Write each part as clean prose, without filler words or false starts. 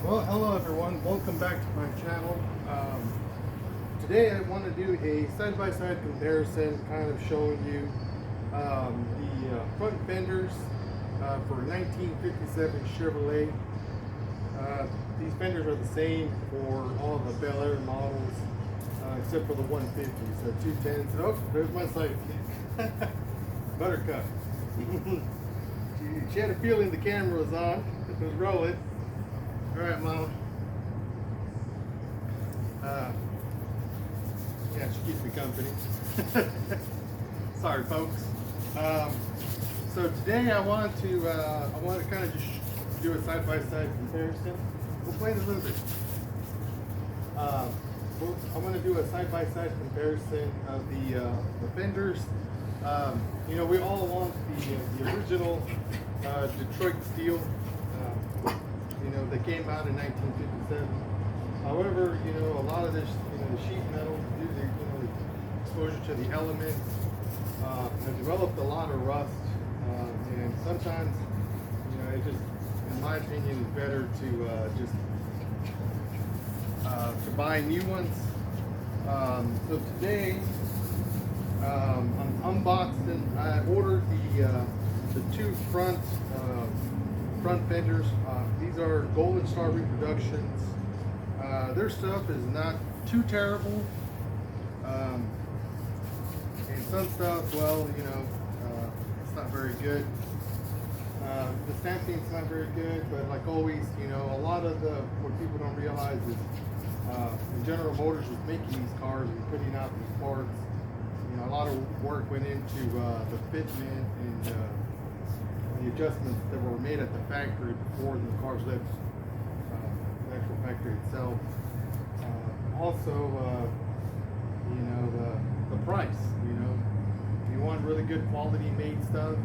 Well, hello everyone. Welcome back to my channel. Today I want to do a side-by-side comparison, kind of showing you the front fenders for 1957 Chevrolet. These fenders are the same for all the Bel Air models, except for the 150s, the 210s. Oh, there's my side. Buttercup. She had a feeling the camera was on. It was rolling. All right, Mama. Yeah, she keeps me company. Sorry, folks. So today I want to kind of just do a side-by-side comparison. We'll play it a little bit. I want to do a side-by-side comparison of the fenders. You know, we all want the original Detroit steel. You know, they came out in 1957. However, you know, a lot of this, you know, the sheet metal, due to, you know, the exposure to the elements, have developed a lot of rust. And sometimes, you know, it just, in my opinion, is better to just to buy new ones. So today, I'm unboxing. I ordered the two front fenders. These are Golden Star reproductions. Their stuff is not too terrible, and some stuff, well, you know, it's not very good. The stamping's not very good, but like always, you know, a lot of what people don't realize is General Motors was making these cars and putting out these parts. You know, a lot of work went into the fitment and the adjustments that were made at the factory before the cars left the actual factory itself. Also, you know, the price. You know, if you want really good quality made stuff,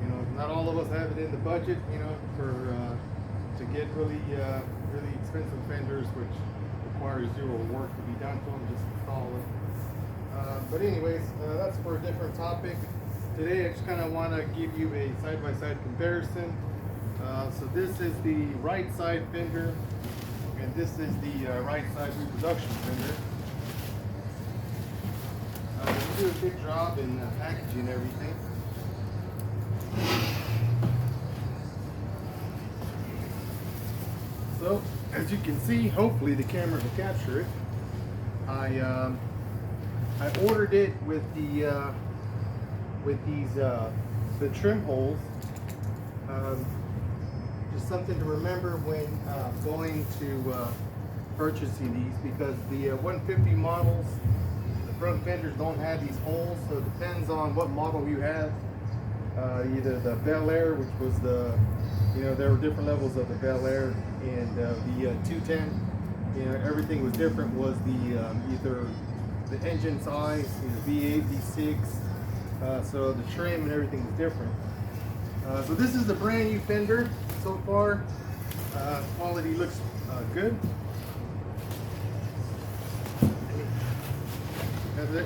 you know, not all of us have it in the budget. You know, for to get really expensive fenders, which requires zero work to be done to them, just install it. But anyways, that's for a different topic. Today I just kind of want to give you a side-by-side comparison. So this is the right side fender, and this is the right side reproduction fender. We do a good job in packaging everything. So as you can see, hopefully the camera will capture it. I ordered it with these the trim holes. Just something to remember when going to purchasing these, because the 150 models, the front fenders don't have these holes, so it depends on what model you have. Either the Bel Air, which was you know, there were different levels of the Bel Air, and the 210, you know, everything was different. Was either the engine size, V8, V6, so the trim and everything was different. So this is the brand new fender so far. Quality looks good.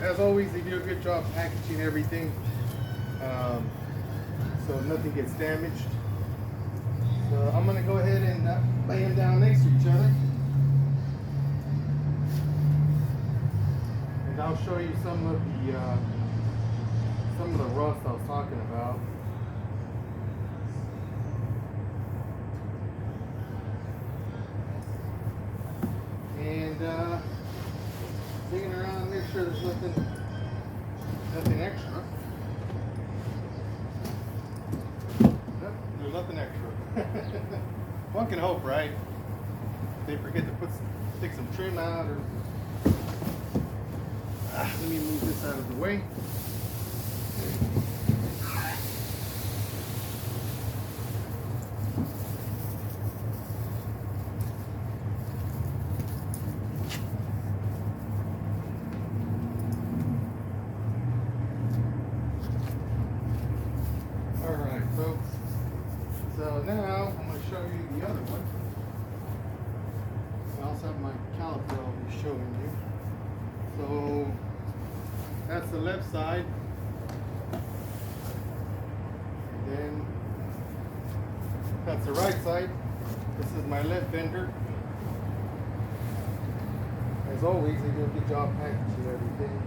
As always, they do a good job packaging everything, so nothing gets damaged. So I'm going to go ahead and lay them down next to each other. And I'll show you some of the rust I was talking about. And digging around, make sure there's nothing extra. Nope, there's nothing extra. One can hope, right? They forget to stick some trim out, or let me move this out of the way. All right, folks. So now I'm going to show you the other one. I also have my caliper I'll be showing you. So that's the left side. And then that's the right side. This is my left fender. As always, they do a good job packaging everything.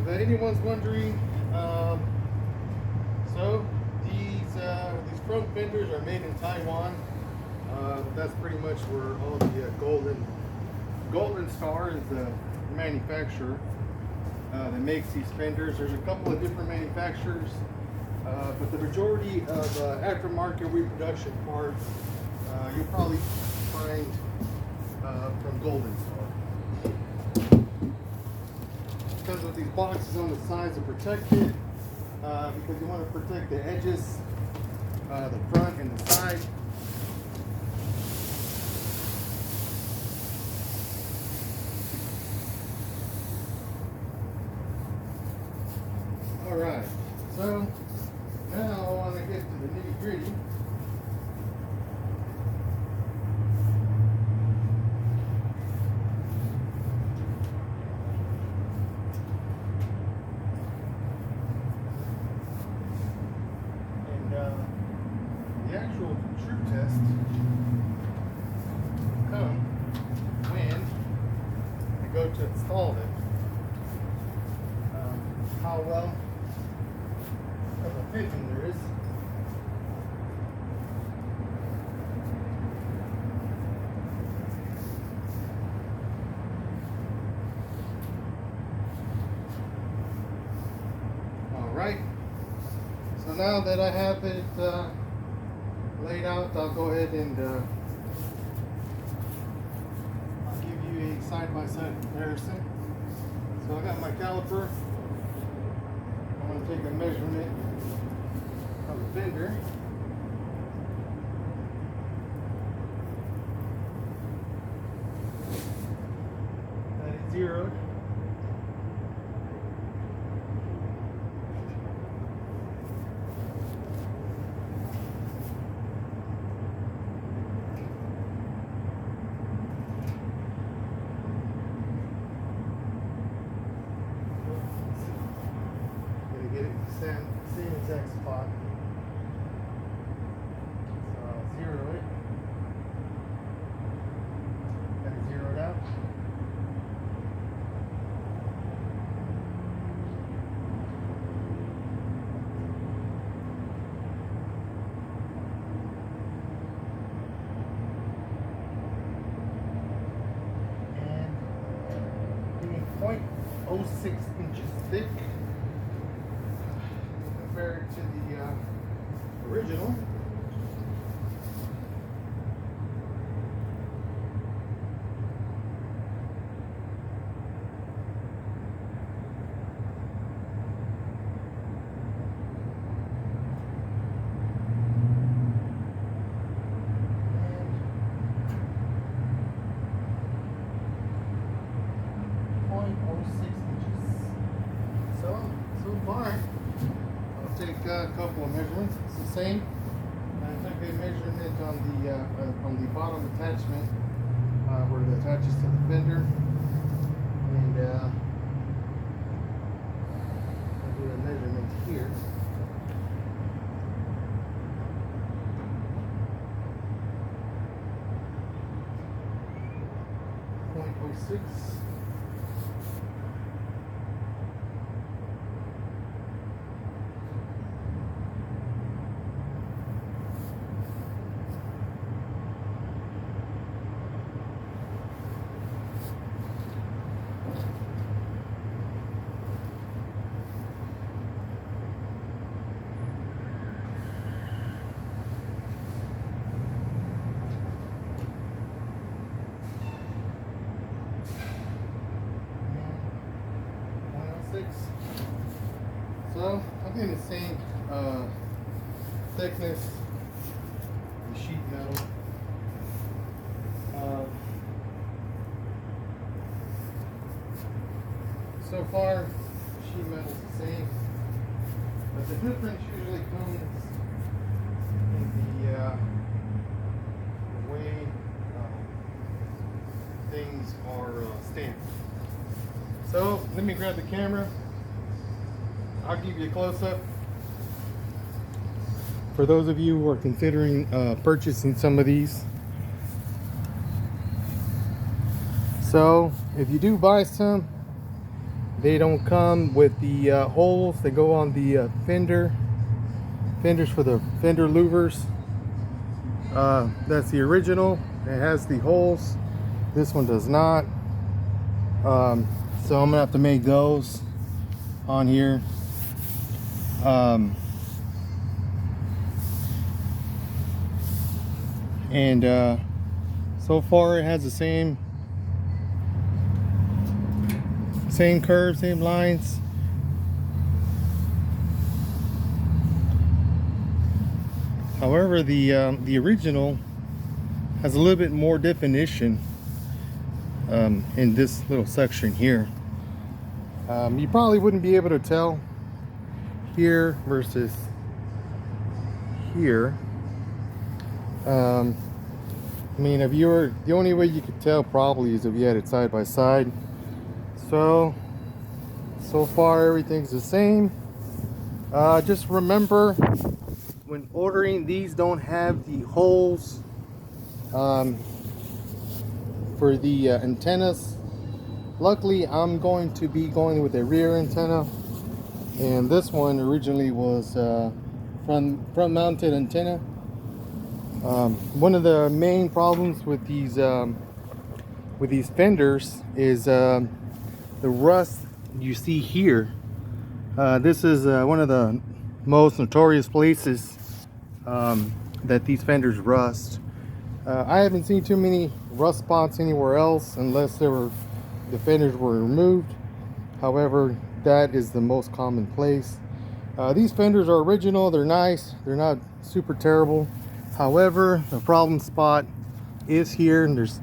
If anyone's wondering, so these front fenders are made in Taiwan. That's pretty much where all the Golden Star is the manufacturer that makes these fenders. There's a couple of different manufacturers, but the majority of aftermarket reproduction parts you'll probably find from Golden Star. Because of these boxes on the sides to protect it, because you want to protect the edges, the front and the side. Alright, so now I want to get to the nitty gritty. The actual true test will come when I go to install them. How well of a fitting there is. All right. So now that I have it laid out, I'll go ahead and I'll give you a side-by-side comparison. So I got my caliper. I'm going to take a measurement of the fender. That is zeroed. Same exact spot. So I'll zero it. Got it zeroed out. And being 0.06 inches thick. Compared to the original. And 0.06 inches. So far. Take a couple of measurements. It's the same. I took a measurement on the bottom attachment where it attaches to the fender, and I'll do a measurement here. .06. 6. So I'm getting the same thickness of sheet metal. So far, sheet metal is the same, but the difference usually comes in the way things are stamped. So let me grab the camera. I'll give you a close-up. For those of you who are considering purchasing some of these. So if you do buy some, they don't come with the holes. They go on the fenders for the fender louvers. That's the original. It has the holes. This one does not. So I'm gonna have to make those on here. So far it has the same curves, same lines. However, the original has a little bit more definition in this little section here. You probably wouldn't be able to tell here versus here. I mean, if you were, the only way you could tell probably is if you had it side by side. So far everything's the same. Just remember, when ordering these, don't have the holes for the antennas. Luckily, I'm going to be going with a rear antenna, and this one originally was front mounted antenna. One of the main problems with these fenders is the rust you see here. This is one of the most notorious places that these fenders rust. I haven't seen too many rust spots anywhere else unless the fenders were removed. However, that is the most common place. These fenders are original. They're nice. They're not super terrible. However, the problem spot is here, and there's,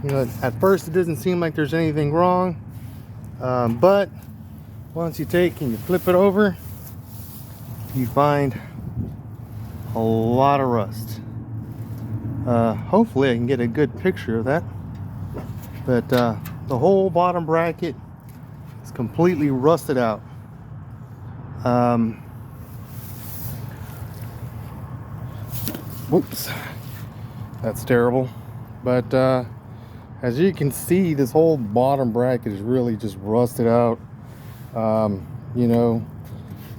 you know, at first it doesn't seem like there's anything wrong, but once you take and you flip it over, you find a lot of rust. Hopefully I can get a good picture of that, but the whole bottom bracket is completely rusted out. Whoops, that's terrible. But as you can see, this whole bottom bracket is really just rusted out. You know,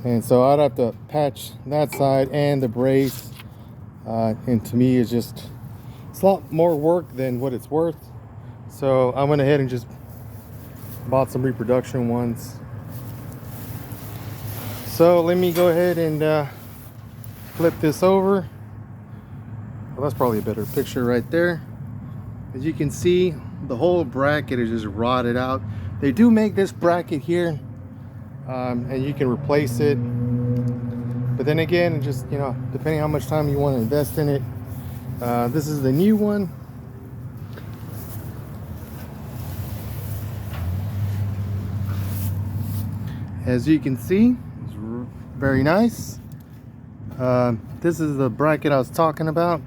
and so I'd have to patch that side and the brace, and to me it's a lot more work than what it's worth. So I went ahead and just bought some reproduction ones. So let me go ahead and flip this over. Well, that's probably a better picture right there. As you can see, the whole bracket is just rotted out. They do make this bracket here, and you can replace it, but then again, it just, you know, depending how much time you want to invest in it. This is the new one. As you can see, it's very nice. This is the bracket I was talking about.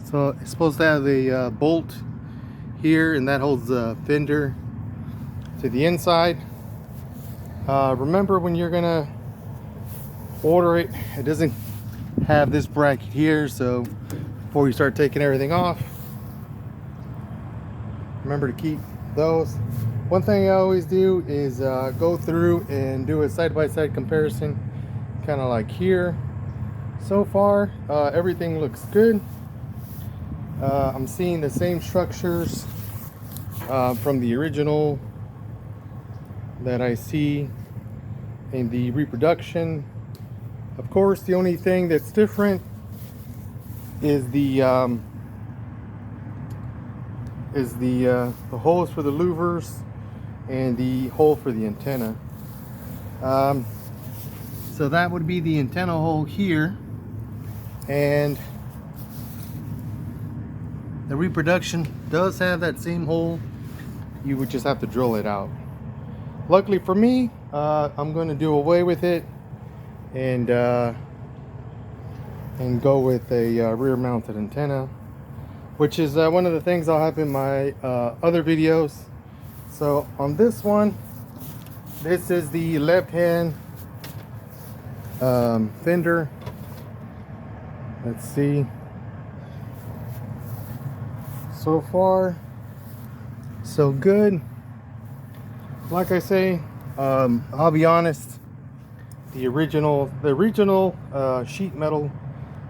So it's supposed to have a bolt here, and that holds the fender to the inside. Remember, when you're gonna order it, it doesn't have this bracket here, so before you start taking everything off, remember to keep those. One thing I always do is go through and do a side-by-side comparison, kind of like here. So far, everything looks good. I'm seeing the same structures from the original that I see in the reproduction. Of course, the only thing that's different is the holes for the louvers and the hole for the antenna. So that would be the antenna hole here, and the reproduction does have that same hole. You would just have to drill it out. Luckily for me, I'm going to do away with it and go with a rear mounted antenna, which is one of the things I'll have in my other videos. So on this one, this is the left hand fender. Let's see. So far, so good. Like I say, I'll be honest, the original sheet metal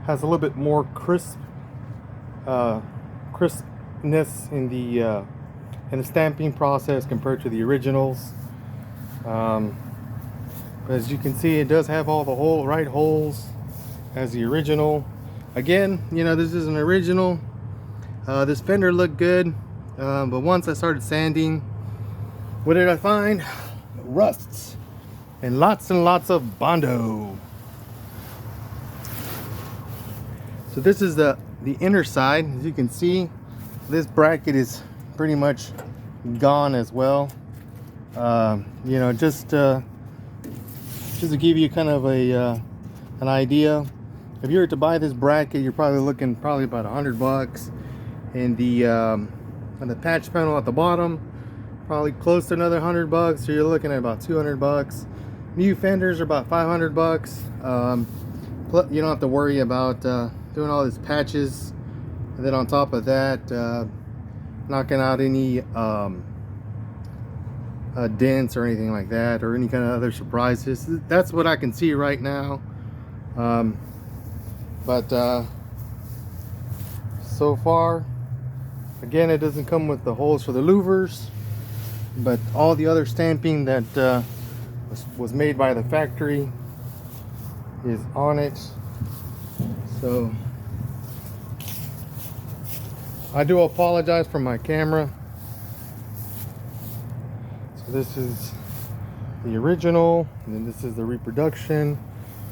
has a little bit more crispness in the stamping process compared to the originals. As you can see, it does have all the right holes as the original. Again, you know, this is an original. This fender looked good, but once I started sanding, what did I find? Rusts and lots of Bondo. So this is the inner side. As you can see, this bracket is pretty much gone as well. You know, just to give you kind of an idea, if you were to buy this bracket, you're probably looking about $100, and the patch panel at the bottom, probably close to another $100. So you're looking at about $200. New fenders are about $500. You don't have to worry about doing all these patches, and then on top of that, knocking out any dents or anything like that, or any kind of other surprises. That's what I can see right now. But so far, again, it doesn't come with the holes for the louvers, but all the other stamping that was made by the factory is on it. So I do apologize for my camera. So this is the original, and then this is the reproduction.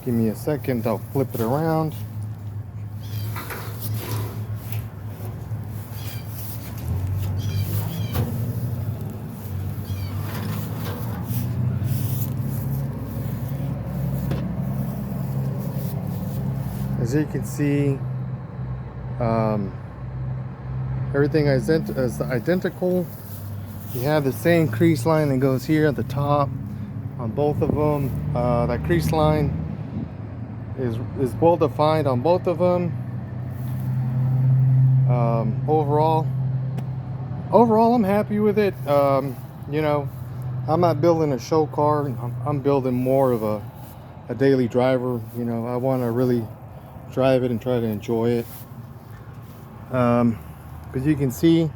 Give me a second, I'll flip it around. As you can see, everything is identical. You have the same crease line that goes here at the top on both of them. That crease line is well defined on both of them. Overall, I'm happy with it. You know, I'm not building a show car. I'm building more of a daily driver. You know, I want to really drive it and try to enjoy it. As you can see,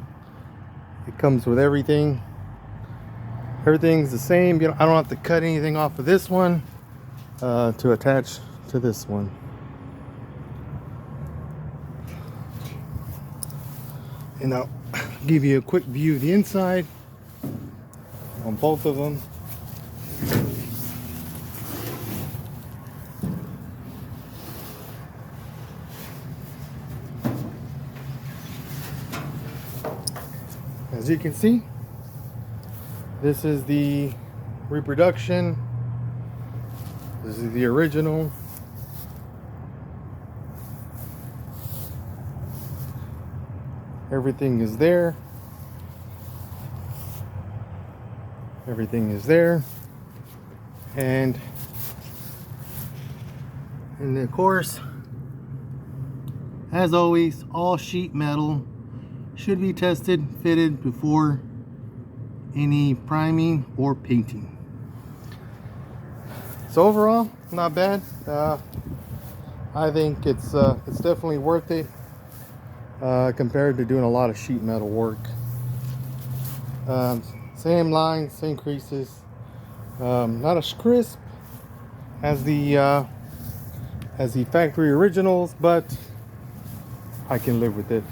it comes with everything. Everything's the same. You know, I don't have to cut anything off of this one to attach to this one. And I'll give you a quick view of the inside on both of them. As you can see, this is the reproduction. This is the original. Everything is there. Everything is there. And of course, as always, all sheet metal should be tested, fitted before any priming or painting. So overall, not bad. I think it's definitely worth it compared to doing a lot of sheet metal work. Same lines, same creases. Not as crisp as the factory originals, but I can live with it.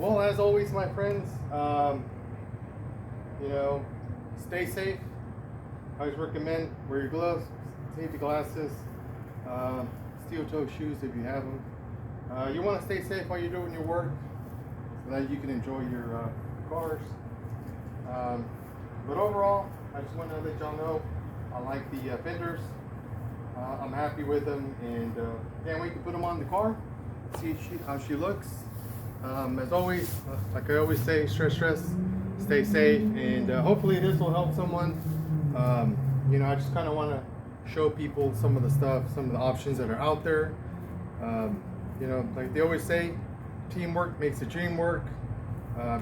Well, as always, my friends, you know, stay safe. I always recommend wear your gloves, safety glasses, steel toe shoes if you have them. You want to stay safe while you're doing your work so that you can enjoy your cars. But overall, I just want to let y'all know I like the fenders. I'm happy with them, and can't wait to put them on the car, see how she looks. As always, like I always say, stress, stay safe, and hopefully this will help someone. You know, I just kind of want to show people some of the stuff, some of the options that are out there. You know, like they always say, teamwork makes the dream work.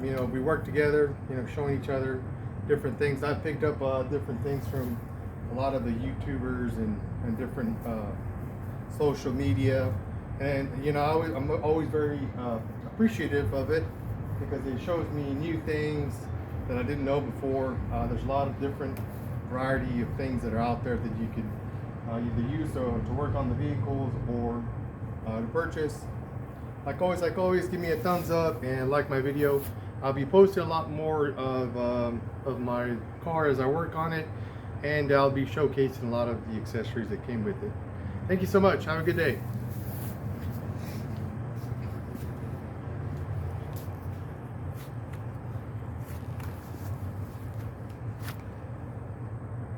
You know, we work together, you know, showing each other different things. I've picked up different things from a lot of the YouTubers and different social media. And, you know, I'm always very appreciative of it because it shows me new things that I didn't know before. There's a lot of different variety of things that are out there that you can either use to work on the vehicles or to purchase. Like always, give me a thumbs up and like my video. I'll be posting a lot more of my car as I work on it, and I'll be showcasing a lot of the accessories that came with it. Thank you so much. Have a good day.